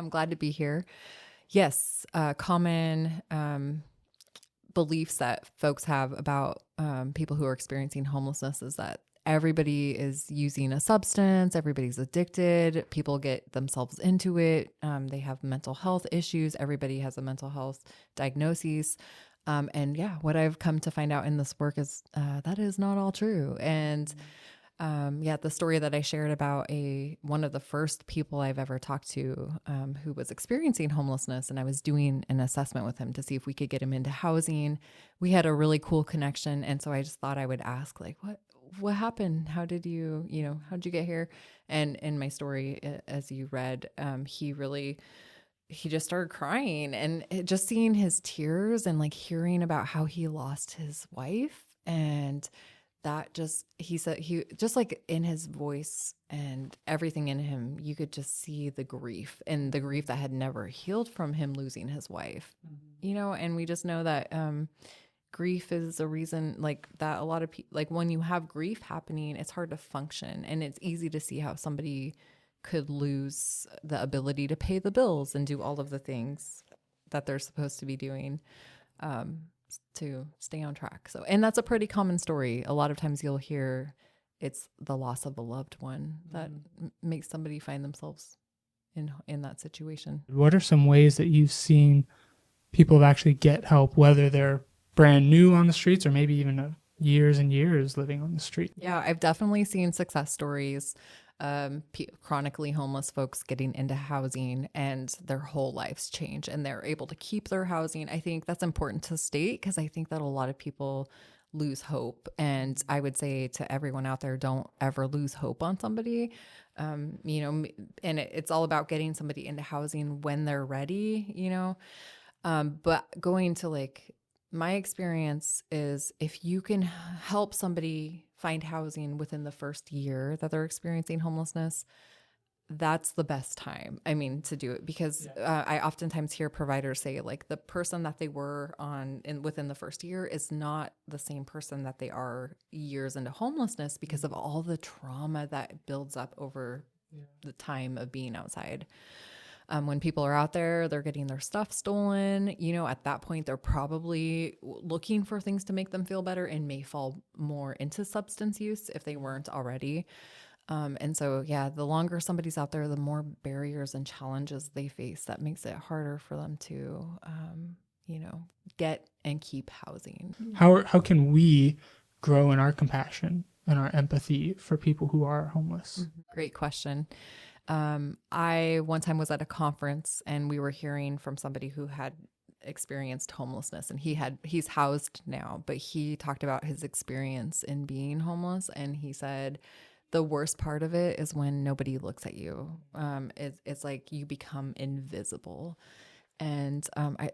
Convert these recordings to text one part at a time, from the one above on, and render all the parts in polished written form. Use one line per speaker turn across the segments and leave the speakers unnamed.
I'm glad to be here. Yes, common beliefs that folks have about people who are experiencing homelessness is that everybody is using a substance, everybody's addicted, people get themselves into it, they have mental health issues, everybody has a mental health diagnosis. And yeah, what I've come to find out in this work is that is not all true. And the story that I shared about one of the first people I've ever talked to who was experiencing homelessness, and I was doing an assessment with him to see if we could get him into housing. We had a really cool connection, and so I just thought I would ask, like, what happened? How did you how'd you get here? And in my story, as you read, he just started crying, and just seeing his tears and like hearing about how he lost his wife, and that he said, he just like in his voice and everything in him, you could just see the grief that had never healed from him losing his wife, and we just know that grief is a reason like that. A lot of people, like when you have grief happening, it's hard to function, and it's easy to see how somebody could lose the ability to pay the bills and do all of the things that they're supposed to be doing to stay on track. So, and that's a pretty common story. A lot of times you'll hear it's the loss of a loved one that makes somebody find themselves in that situation.
What are some ways that you've seen people actually get help, whether they're brand new on the streets or maybe even years and years living on the street?
Yeah, I've definitely seen success stories. Chronically homeless folks getting into housing and their whole lives change and they're able to keep their housing. I think that's important to state because I think that a lot of people lose hope. And I would say to everyone out there, don't ever lose hope on somebody. And it's all about getting somebody into housing when they're ready, but going to like, my experience is if you can help somebody find housing within the first year that they're experiencing homelessness, that's the best time, to do it. Because I oftentimes hear providers say like the person that they were on within the first year is not the same person that they are years into homelessness because of all the trauma that builds up over the time of being outside. When people are out there, they're getting their stuff stolen. At that point, they're probably looking for things to make them feel better and may fall more into substance use if they weren't already. And so, the longer somebody's out there, the more barriers and challenges they face. That makes it harder for them to, get and keep housing.
How can we grow in our compassion and our empathy for people who are homeless?
Great question. I one time was at a conference and we were hearing from somebody who had experienced homelessness, and he's housed now, but he talked about his experience in being homeless. And he said, the worst part of it is when nobody looks at you. It's like you become invisible. And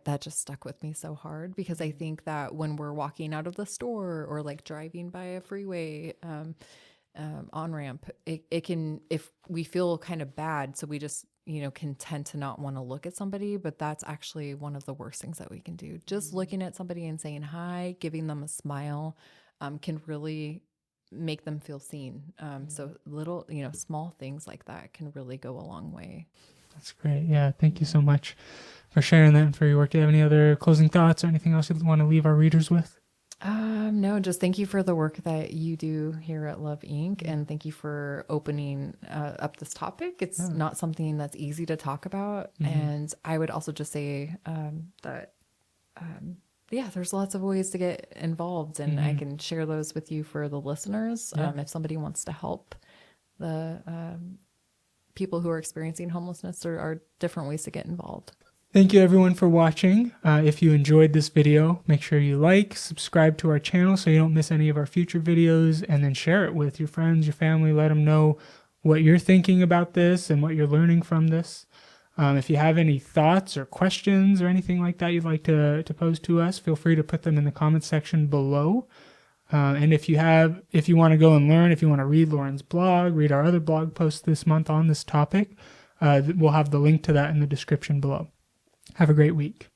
that just stuck with me so hard because I think that when we're walking out of the store or like driving by a freeway, on-ramp, it can, if we feel kind of bad, so we just, can tend to not want to look at somebody, but that's actually one of the worst things that we can do. Just looking at somebody and saying hi, giving them a smile, can really make them feel seen. So little, small things like that can really go a long way.
That's great. Yeah. Thank you so much for sharing that and for your work. Do you have any other closing thoughts or anything else you'd want to leave our readers with?
No, just thank you for the work that you do here at Love Inc. And thank you for opening up this topic. It's not something that's easy to talk about. And I would also just say that, there's lots of ways to get involved, and I can share those with you for the listeners. If somebody wants to help the people who are experiencing homelessness, there are different ways to get involved.
Thank you everyone for watching. If you enjoyed this video, make sure you like, subscribe to our channel so you don't miss any of our future videos, and then share it with your friends, your family. Let them know what you're thinking about this and what you're learning from this. If you have any thoughts or questions or anything like that you'd like to pose to us, feel free to put them in the comments section below. And if you want to go and learn, if you want to read Lauren's blog, read our other blog posts this month on this topic, we'll have the link to that in the description below. Have a great week.